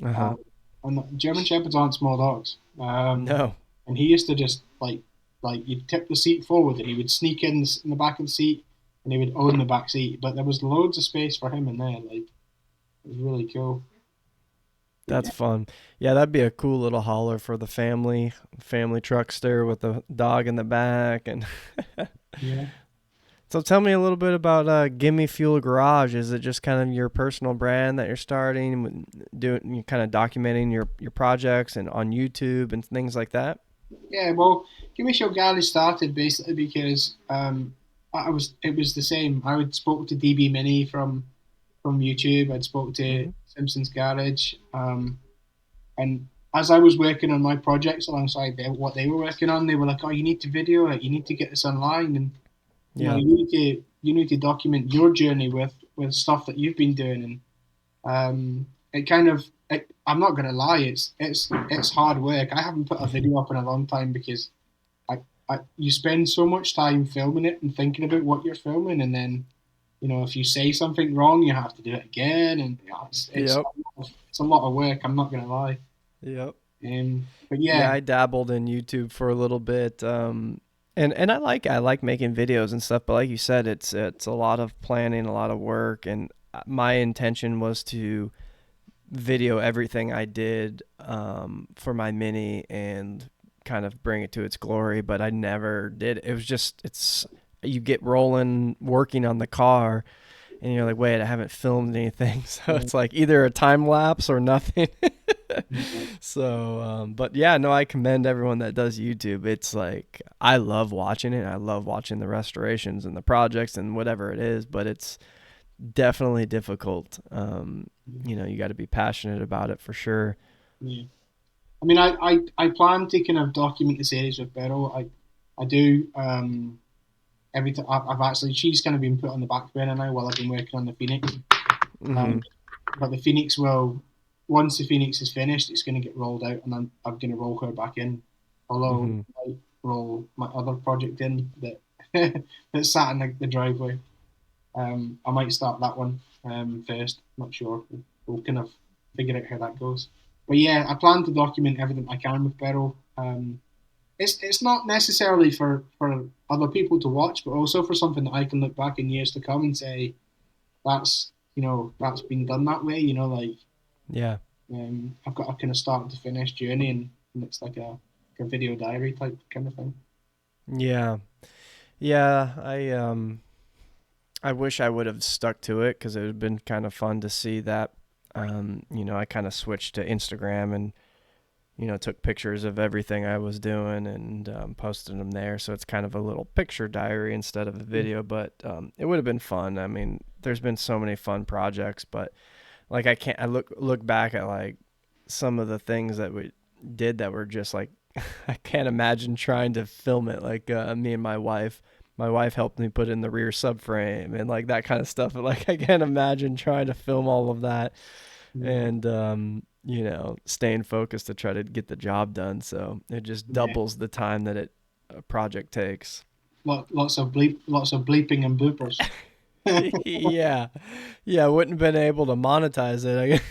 Uh-huh. Um, and German Shepherds aren't small dogs. No. And he used to just like you'd tip the seat forward and he would sneak in the back of the seat and he would own the back seat. But there was loads of space for him in there. Like it was really cool. But That's yeah, fun. Yeah, that'd be a cool little hauler for the family truckster with the dog in the back. And yeah, so, tell me a little bit about Gimme Fuel Garage. Is it just kind of your personal brand that you're starting, doing, you kind of documenting your projects and on YouTube and things like that? yeah. Well, Gimme Fuel Garage started basically because it was the same. I would spoke to DB Mini from YouTube. I'd spoke to Mm-hmm. Simpson's Garage. And as I was working on my projects alongside what they were working on, they were like, "Oh, you need to video it. You need to get this online, and Yeah. you need to document your journey with stuff that you've been doing." And it kind of, I'm not gonna lie, it's hard work. I haven't put a video up in a long time because you spend so much time filming it and thinking about what you're filming, and then if you say something wrong, you have to do it again, and Yep. it's a lot of work. I'm not gonna lie. Yep. But Yeah, yeah, I dabbled in YouTube for a little bit. And I like making videos and stuff, but like you said, it's a lot of planning, a lot of work, and my intention was to video everything I did for my mini and kind of bring it to its glory, but I never did. It was just, it's, you get rolling working on the car and you're like, wait, I haven't filmed anything. So yeah, it's like either a time lapse or nothing. yeah, So, but yeah, no, I commend everyone that does YouTube. It's like, I love watching it. I love watching the restorations and the projects and whatever it is, but it's definitely difficult. You got to be passionate about it for sure. yeah. I mean, I plan to kind of document the series with Beryl. I do. Every time I've actually, she's kind of been put on the back burner now while I've been working on the Phoenix. Mm-hmm. Um, but the Phoenix will, once the Phoenix is finished, it's going to get rolled out, and I'm going to roll her back in. Although Mm-hmm. I might roll my other project in that that sat in the driveway. I might start that one first. Not sure. We'll kind of figure out how that goes. But yeah, I plan to document everything I can with Beryl. It's not necessarily for other people to watch, but also for something that I can look back in years to come and say that's that's been done that way. Like Yeah. I've got a kind of start to finish journey, and it's like a video diary type kind of thing. Yeah. Yeah, I wish I would have stuck to it cuz it would have been kind of fun to see that. I kind of switched to Instagram and took pictures of everything I was doing and posted them there. So it's kind of a little picture diary instead of a video, but it would have been fun. I mean, there's been so many fun projects, but like I look back at like some of the things that we did that were just like I can't imagine trying to film it. Like me and my wife. My wife helped me put in the rear subframe and like that kind of stuff. But like I can't imagine trying to film all of that Yeah, and staying focused to try to get the job done. So it just yeah. doubles the time that a project takes. Lots of bleeping and bloopers. Yeah, yeah, I wouldn't have been able to monetize it.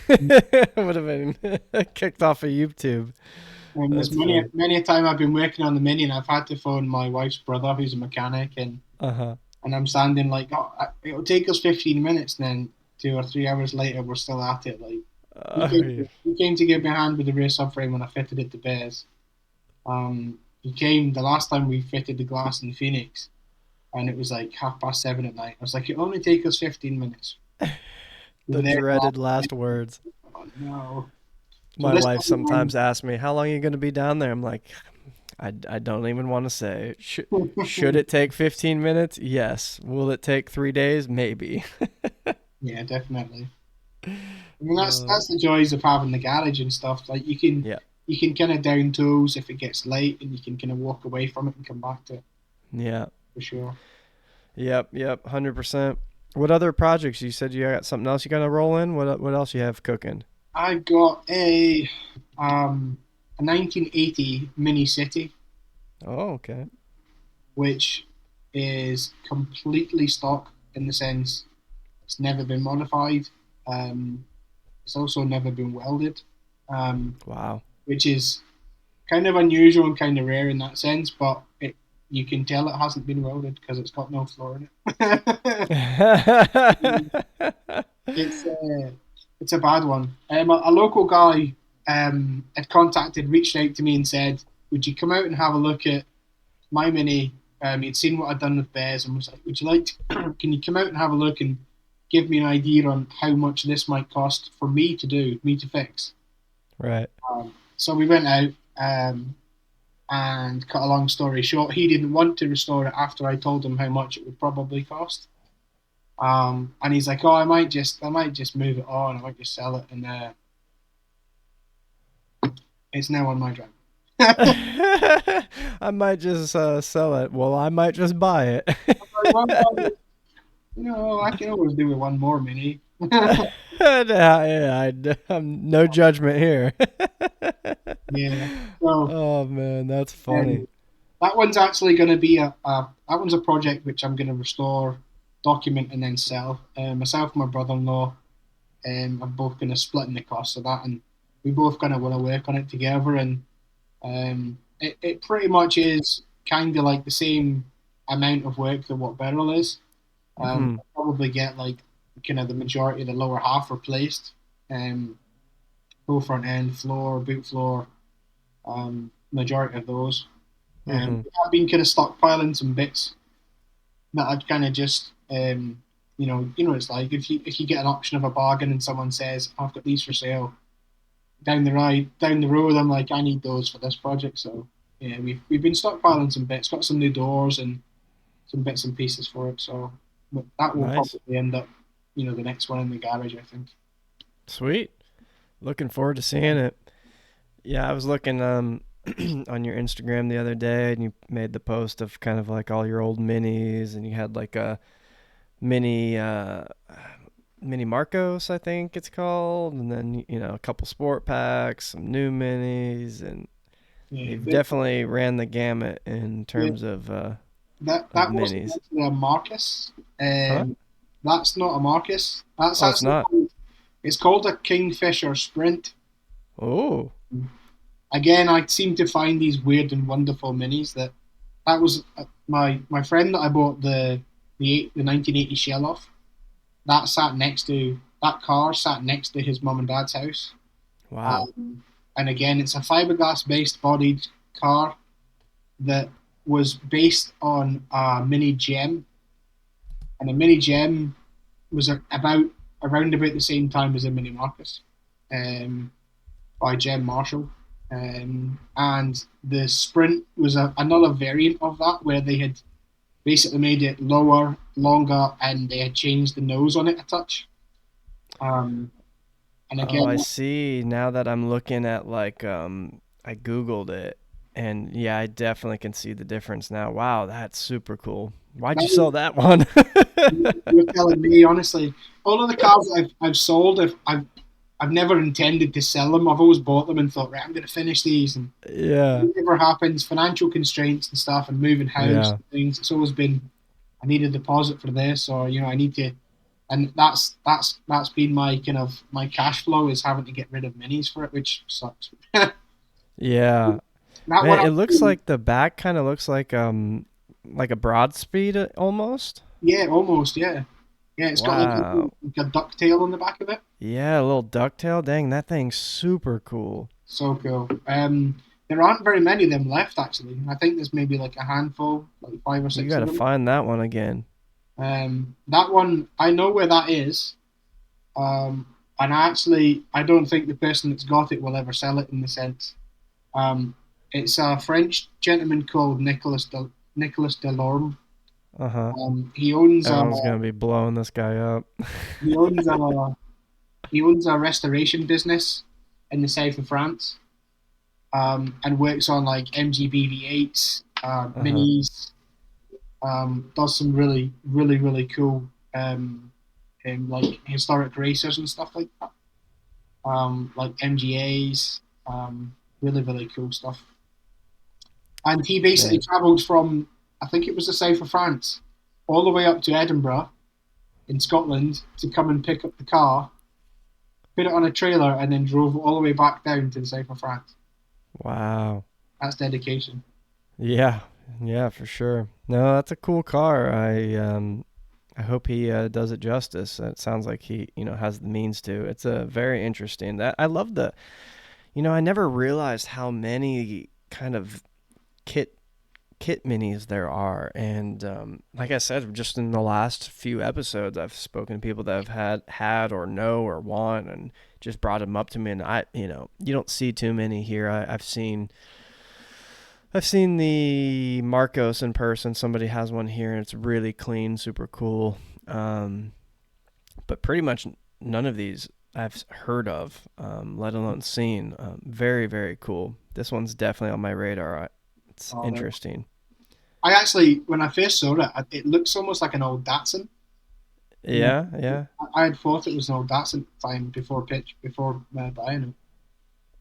I would have been kicked off of YouTube. And there's That's funny. many a time I've been working on the Mini, and I've had to phone my wife's brother, who's a mechanic, Uh huh. and I'm standing like, oh, it'll take us 15 minutes, and then 2 or 3 hours later, we're still at it. Like Yeah. he came to give me a hand with the rear subframe when I fitted it to Bears. He came the last time we fitted the glass in Phoenix, and it was like 7:30 at night. I was like, it'll only take us 15 minutes. We The were there. dreaded last words. Oh, no. So My this wife time, sometimes asks me, "How long are you going to be down there?" I'm like, I don't even want to say. Should it take 15 minutes? Yes. Will it take 3 days? Maybe. yeah, definitely. I mean, Uh, that's the joys of having the garage and stuff. Like yeah. you can kind of down tools if it gets late, and you can kind of walk away from it and come back to it Yeah. for sure. Yep. Yep. 100%. What other projects? You said you got something else you got to roll in? What else you have cooking? I got a 1980 Mini City, Oh, okay. which is completely stock in the sense it's never been modified. Um, it's also never been welded, Wow. which is kind of unusual and kind of rare in that sense. But you can tell it hasn't been welded because it's got no floor in it. it's uh, it's a bad one. A local guy had reached out to me and said, "Would you come out and have a look at my Mini?" He'd seen what I'd done with Bears and was like, "Would you like? Can you come out and have a look and give me an idea on how much this might cost for me to do, me to fix?" Right. So we went out. And cut a long story short, he didn't want to restore it after I told him how much it would probably cost. And he's like, "Oh, I might just move it on. I might just sell it." And it's now on my drive. I might just sell it. Well, I might just buy it. I can always do with one more mini. Yeah, no judgment here. Yeah. So Oh man, that's funny. um, that one's actually going to be that one's a project which I'm going to restore, document, and then sell. Myself and my brother-in-law are both going to split in the cost of that, and we both kind of want to work on it together. And it pretty much is kind of like the same amount of work that what Beryl is. Hmm. I'll probably get like kind of the majority of the lower half replaced. Full front end, floor, boot floor, majority of those. Hmm. I've been kind of stockpiling some bits that I'd kind of just, what it's like if you get an option of a bargain and someone says, "I've got these for sale," down the road, I'm like, I need those for this project. So yeah, we've been stockpiling some bits, got some new doors and some bits and pieces for it. So that will Nice. probably end up, the next one in the garage, I think. Sweet. Looking forward to seeing it. Yeah, I was looking on your Instagram the other day, and you made the post of kind of like all your old minis, and you had like a mini mini Marcos, I think it's called, and then a couple sport packs, some new minis, and Yeah, you've definitely ran the gamut in the, terms of That of wasn't minis. actually a Marcus. Huh? That's not a Marcus. That's Oh, it's actually not. it's called a Kingfisher Sprint. Oh, Again, I seem to find these weird and wonderful minis. That was my friend that I bought the 1980 shell off. That car sat next to his mum and dad's house. wow. Um, and again, it's a fiberglass based bodied car that was based on a mini gem, and a mini gem was about around about the same time as a mini Marcus, um, by Gem Marshall. And the Sprint was another variant of that, where they had basically made it lower, longer, and they had changed the nose on it a touch. Um, and Oh, I again, see. Now that I'm looking at like I googled it and yeah, I definitely can see the difference now. Wow, that's super cool. Why'd you now sell that one? you're telling me honestly, all of the cars that I've sold, I've never intended to sell them. I've always bought them and thought, right, I'm going to finish these, and Yeah. it never happens. Financial constraints and stuff, and moving house Yeah. and things. It's always been I need a deposit for this, or I need to, and that's been my kind of my cash flow is having to get rid of minis for it, which sucks. That Yeah. one, Man, it looks like the back kind of looks like a Broadspeed almost. yeah, almost, yeah, yeah. It's got Wow. like a ducktail on the back of it. Yeah, a little ducktail. Dang, that thing's super cool. So cool. There aren't very many of them left, actually. I think there's maybe like a handful, like five or You six got of to them. find that one again. That one, I know where that is. And I don't think the person that's got it will ever sell it in the sense. Um, it's a French gentleman called Nicolas Delorme. Uh-huh. He owns Everyone's going to be blowing this guy up. he owns a he owns a restoration business in the south of France, and works on like MGBV8s, Uh-huh. minis. Does some really cool like historic racers and stuff like that. Like MGAs, really cool stuff. And he basically Man. travelled from, I think it was the south of France, all the way up to Edinburgh in Scotland to come and pick up the car, put it on a trailer, and then drove all the way back down to the south of France. Wow. That's dedication. Yeah. Yeah, for sure. No, that's a cool car. I hope he does it justice. It sounds like he, has the means to. It's a very interesting. That I love I never realized how many kind of kit kit minis there are, and like I said, just in the last few episodes, I've spoken to people that have had or know or want, and just brought them up to me. And you don't see too many here. I've seen the Marcos in person. Somebody has one here, and it's really clean, super cool. Um, but pretty much none of these I've heard of, let alone seen. Very, very cool. This one's definitely on my radar. It's Oh, interesting. I actually, when I first saw it, it looks almost like an old Datsun. You know, Yeah, yeah. I had thought it was an old Datsun time before buying it.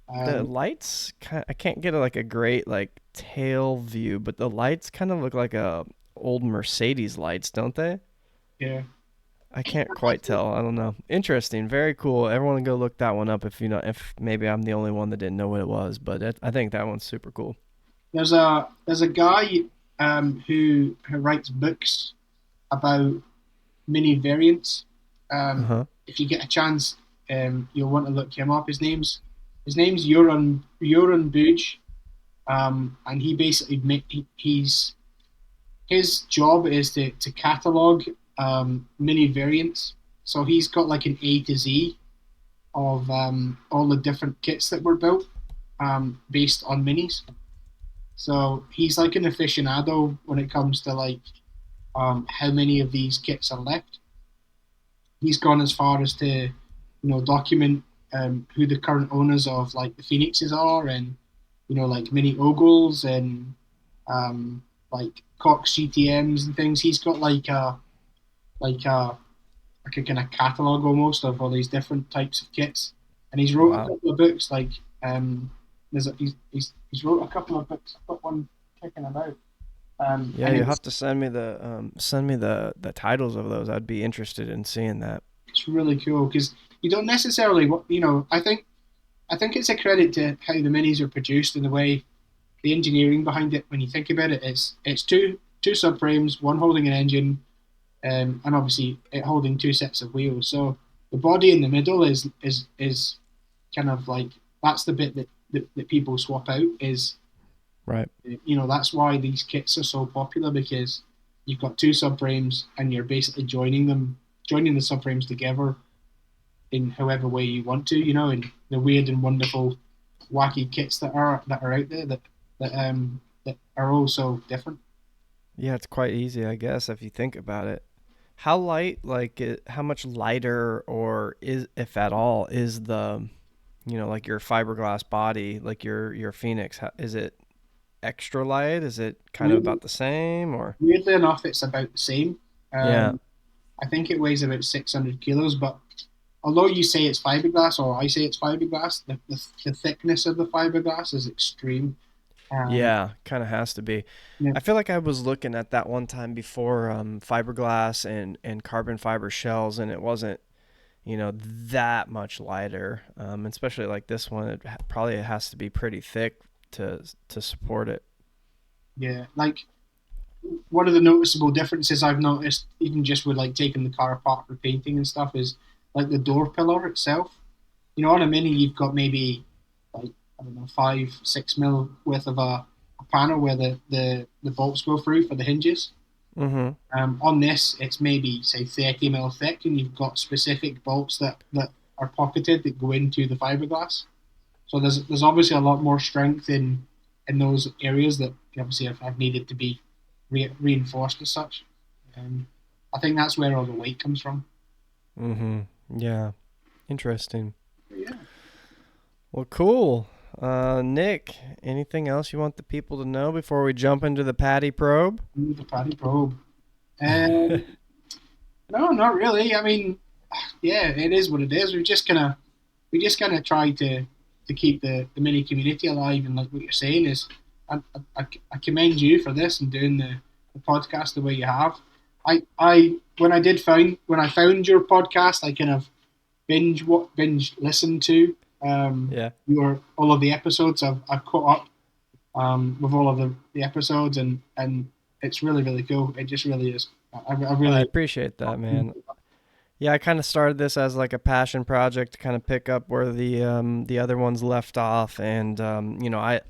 The Um, lights, I can't get like a great like tail view, but the lights kind of look like a old Mercedes lights, don't they? yeah. I can't quite tell. I don't know. Interesting. Very cool. Everyone go look that one up if maybe I'm the only one that didn't know what it was, but I think that one's super cool. There's a guy who writes books about mini variants. Uh-huh. If you get a chance, you'll want to look him up. His name's Joran Buj, and he basically his job is to catalog mini variants. So he's got like an A to Z of all the different kits that were built based on minis. So he's like an aficionado when it comes to like how many of these kits are left. He's gone as far as to document who the current owners of like the Phoenixes are, and like mini Ogles and like Cox GTMs and things. He's got like a like a kind of catalog almost of all these different types of kits, and he's wrote a Wow. couple of books. He's wrote a couple of books. I've got one kicking about. Yeah, And you'll have to send me the titles of those. I'd be interested in seeing that. it's really cool because you don't necessarily, I think it's a credit to how the minis are produced and the way the engineering behind it. When you think about it, it's two subframes, one holding an engine, and obviously it holding two sets of wheels. So the body in the middle is kind of like that's the bit that people swap out. Right. That's why these kits are so popular because you've got two subframes and you're basically joining the subframes together in however way you want to. In the weird and wonderful, wacky kits that are out there that are also different. Yeah, it's quite easy, I guess, if you think about it. How light, like, how much lighter, or is, if at all, is like your fiberglass body, like your Phoenix? Is it extra light? Is it kind of Weirdly, about the same, or? weirdly enough, it's about the same. Yeah. I think it weighs about 600 kilos, but although you say it's fiberglass or I say it's fiberglass, the thickness of the fiberglass is extreme. Um, Yeah, kind of has to be. yeah, I feel like I was looking at that one time before, fiberglass and carbon fiber shells, and it wasn't, that much lighter. Especially like this one, probably has to be pretty thick to support it. yeah, like one of the noticeable differences I've noticed, even just with like taking the car apart for painting and stuff, is like the door pillar itself. On a Mini, you've got maybe like I don't know 5-6 mil width of a panel where the bolts go through for the hinges. Mm-hmm. On this, it's maybe say 30 mil thick, and you've got specific bolts that are pocketed that go into the fiberglass. So there's obviously a lot more strength in those areas that obviously have needed to be reinforced as such. Um, I think that's where all the weight comes from. Mm-hmm. Yeah. Interesting. But yeah, Well, cool. Nick, anything else you want the people to know before we jump into the Patty probe? the paddy probe. Um, no, not really. I mean, yeah, it is what it is. We just gonna try to keep the mini community alive, and like what you're saying is, I commend you for this and doing the podcast the way you have. I when I found your podcast, I kind of binge listened to Yeah. your all of the episodes. I've caught up with all of the episodes, and it's really really cool. It just really is. I I really appreciate that, man. Yeah, I kind of started this as like a passion project to kind of pick up where the other ones left off, and I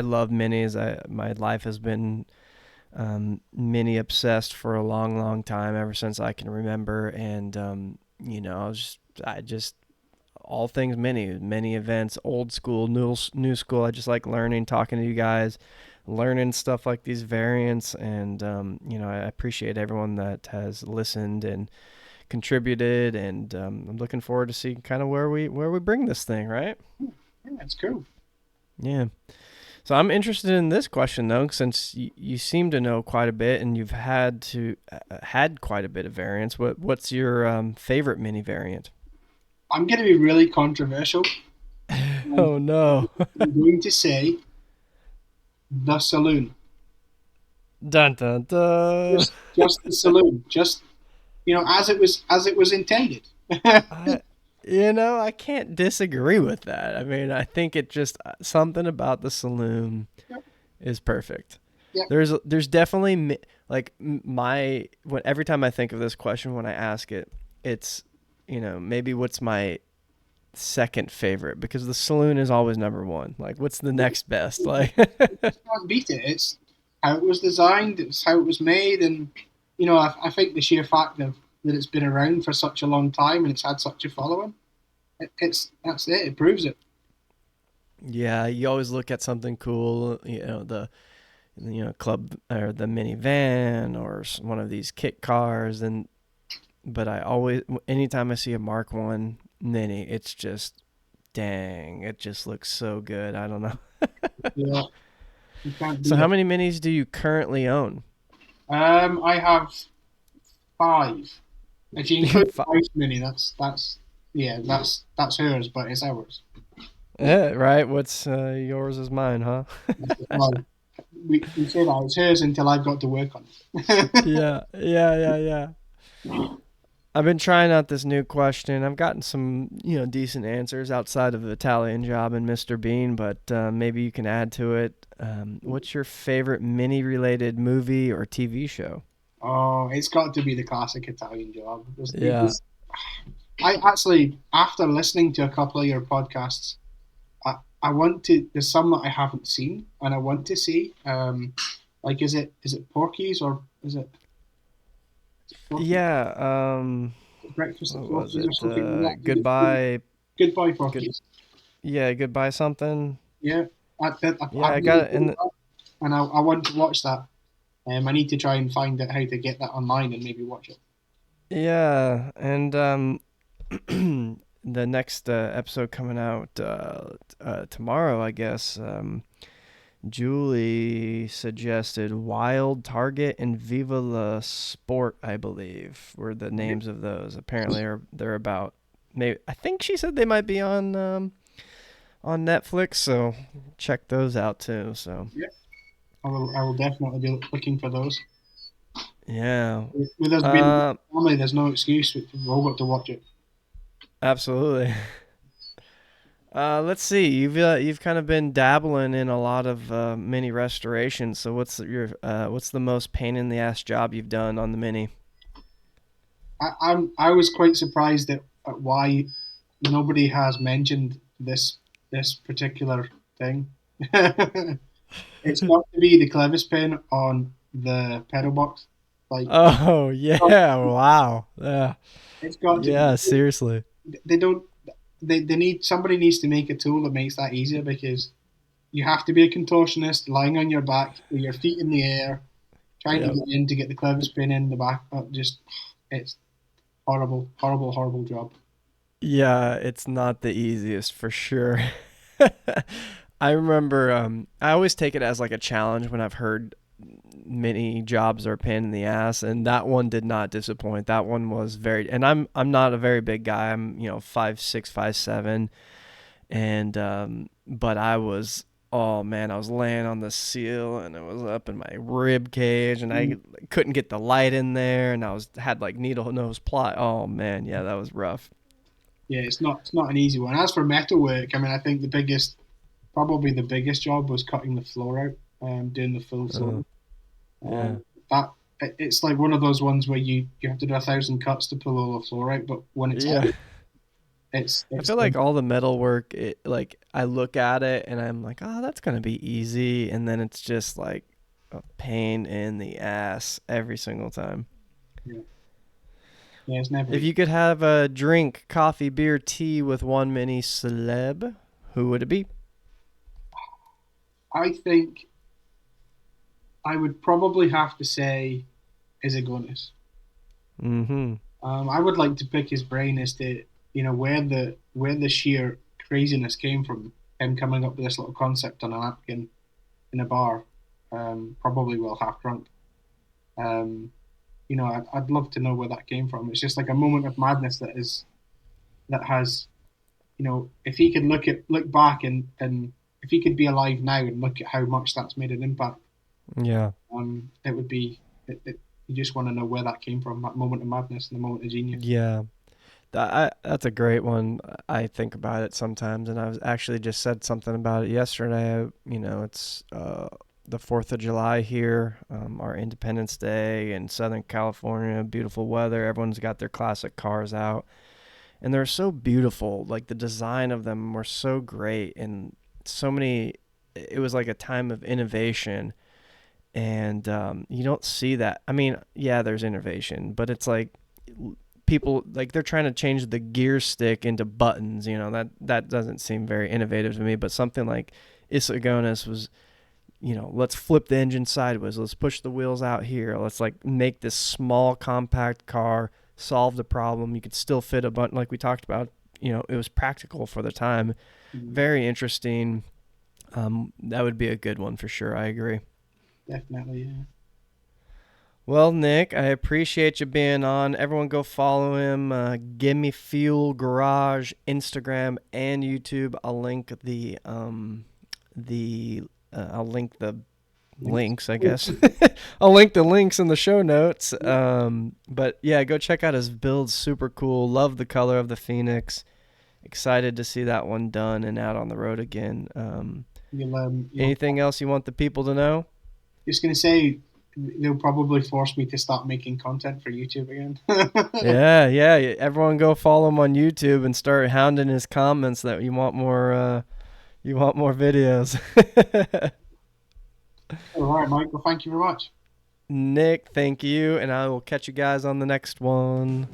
love minis. My life has been mini obsessed for a long, long time, ever since I can remember, and I just all things mini events, old school, new school. I just like learning, talking to you guys, learning stuff like these variants, and I appreciate everyone that has listened and contributed, and I'm looking forward to seeing kind of where we bring this thing, right? yeah, it's cool. Yeah. So I'm interested in this question though, since you seem to know quite a bit and you've had quite a bit of variants. What's your favorite mini variant? I'm going to be really controversial. I'm Oh no. going to say the saloon. Dun dun dun. Just the saloon. Just as it was intended. Yeah, I, I can't disagree with that. I mean, I think it just something about the saloon is perfect. yeah. There's definitely like my when every time I think of this question when I ask it, it's maybe what's my second favorite, because the saloon is always number one. Like, what's the next best? Like, Can't beat it. It's how it was designed. It's how it was made, and I think the sheer fact of that it's been around for such a long time and it's had such a following, that's it. It proves it. yeah, you always look at something cool, the club or the minivan or one of these kit cars, and but I always anytime I see a Mark One Mini, it's just dang, it just looks so good. I don't know. Yeah, you can't So beat how it. many minis do you currently own? I have five. If you include Fi- the house mini, that's yeah, that's hers, but it's ours. Yeah, right. What's yours is mine, huh? Well, we say that it's hers until I've got to work on it. Yeah, yeah, yeah, yeah. I've been trying out this new question. I've gotten some, decent answers outside of Italian Job and Mr. Bean, but maybe you can add to it. What's your favorite mini-related movie or TV show? Oh, it's got to be the classic Italian Job. Yeah. I actually, after listening to a couple of your podcasts, I want to. There's some that I haven't seen, and I want to see. Like, is it Porky's or is it Porky? Yeah. Breakfast at What was Porky's or it? something like that. Goodbye. Goodbye Good. Porky's. Yeah. Goodbye something. Yeah, Yeah, I've I never got it seen in the. that, and I want to watch that. I need to try and find out how to get that online and maybe watch it. Yeah, and the next episode coming out tomorrow, I guess. Julie suggested Wild Target and Viva La Sport, I believe, were the names of those. Apparently, they're about. Maybe I think she said they might be on Netflix, so check those out too. So Yeah, I will definitely be looking for those. yeah, With us being uh, a family, there's no excuse. We've all got to watch it. absolutely. Let's see. You've kind of been dabbling in a lot of mini restorations. So what's the most pain in the ass job you've done on the mini? I was quite surprised at why nobody has mentioned this particular thing. It's got to be the clevis pen on the pedal box. Like Oh yeah! Wow. Yeah. it's got to. Yeah. Seriously. They don't. They need somebody needs to make a tool that makes that easier because you have to be a contortionist lying on your back with your feet in the air, trying to Yep. get in to get the clevis pin in the back. Just it's horrible, horrible, horrible job. Yeah. It's not the easiest for sure. I remember. I always take it as like a challenge when I've heard many jobs are a pain in the ass, and that one did not disappoint. That one was very, and I'm not a very big guy. I'm 5'6", 5'7", and but I was, oh man, I was laying on the seal and it was up in my rib cage, and I couldn't get the light in there, and I was had like needle nose ply. Oh man, yeah, that was rough. Yeah, it's not an easy one. As for metalwork, I mean, I think probably the biggest job was cutting the floor out, doing the full Uh, floor. yeah, That it's like one of those ones where you have to do 1,000 cuts to pull all the floor out, but when it's yeah. out, it's I it's feel like all the metal work, like I look at it and I'm like, oh, that's gonna be easy, and then it's just like a pain in the ass every single time. yeah, yeah, it's never. If you could have a drink, coffee, beer, tea with one mini celeb, who would it be? I think I would probably have to say Isagonis. Mm-hmm. I would like to pick his brain as to where the sheer craziness came from. Him coming up with this little concept on a napkin in a bar, probably while half drunk. Um, I'd love to know where that came from. It's just like a moment of madness that has, if he could look back and if he could be alive now and look at how much that's made an impact, Yeah. it would be. You just want to know where that came from, that moment of madness and the moment of genius. Yeah. That's a great one. I think about it sometimes, and I was actually just said something about it yesterday. It's the 4th of July here, our Independence Day in Southern California. Beautiful weather. Everyone's got their classic cars out, and they're so beautiful. Like the design of them were so great, and so many. It was like a time of innovation, and you don't see that. I mean, yeah, there's innovation, but it's like people like they're trying to change the gear stick into buttons. That doesn't seem very innovative to me. But something like Isagonis was, let's flip the engine sideways, let's push the wheels out here, let's like make this small compact car solve the problem. You could still fit a button like we talked about. It was practical for the time. Mm, Very interesting. That would be a good one for sure. I agree. definitely, yeah. Well, Nick, I appreciate you being on. Everyone go follow him. Gimme Fuel Garage, Instagram and YouTube. I'll link the links, I guess. I'll link the links in the show notes. But yeah, go check out his build. Super cool. Love the color of the Phoenix. Excited to see that one done and out on the road again. You'll Anything else you want the people to know? just gonna say they'll probably force me to start making content for YouTube again. Yeah, yeah. Everyone go follow him on YouTube and start hounding his comments that you want more. You want more videos. All right, Mike. Well, thank you very much. Nick, thank you, and I will catch you guys on the next one.